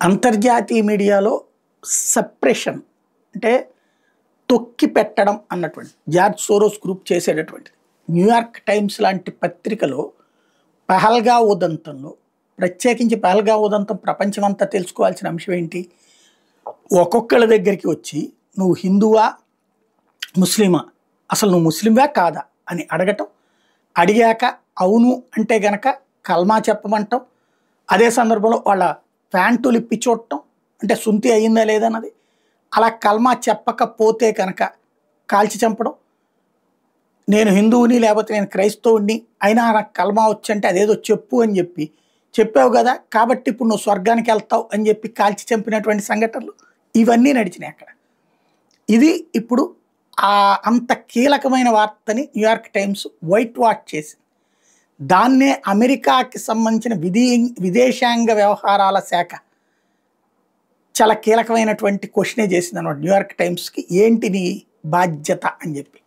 అంతర్జాతీయ మీడియాలో సప్రెషన్ అంటే తొక్కి పెట్టడం అన్నటువంటి జార్జ్ సోరోస్ గ్రూప్ చేసేటటువంటిది. న్యూయార్క్ టైమ్స్ లాంటి పత్రికలో పహల్గా ఉదంతంలో ప్రత్యేకించి పహల్గా ఉదంతం ప్రపంచమంతా తెలుసుకోవాల్సిన అంశం ఏంటి? ఒక్కొక్కళ్ళ దగ్గరికి వచ్చి నువ్వు హిందువా ముస్లిమా, అసలు నువ్వు ముస్లింవా కాదా అని అడగటం, అడిగాక అవును అంటే గనక కల్మా చెప్పమంటాం, అదే సందర్భంలో వాళ్ళ ప్యాంటులు ఇప్పి చూడటం, అంటే సుంతి అయ్యిందా లేదన్నది, అలా కల్మా చెప్పకపోతే కనుక కాల్చి చంపడం. నేను హిందువుని లేకపోతే నేను క్రైస్తవుని అయినా నాకు కల్మా వచ్చంటే అదేదో చెప్పు అని చెప్పి చెప్పావు కదా కాబట్టి ఇప్పుడు నువ్వు స్వర్గానికి వెళ్తావు అని చెప్పి కాల్చి చంపినటువంటి సంఘటనలు ఇవన్నీ నడిచినాయి అక్కడ. ఇది ఇప్పుడు అంత కీలకమైన వార్తని న్యూయార్క్ టైమ్స్ వైట్ వాష్ చేసింది. దాన్నే అమెరికాకి సంబంధించిన విదేశాంగ వ్యవహారాల శాఖ చాలా కీలకమైనటువంటి క్వశ్చనే చేసింది అన్నమాట న్యూయార్క్ టైమ్స్కి, ఏంటి నీ బాధ్యత అని చెప్పి.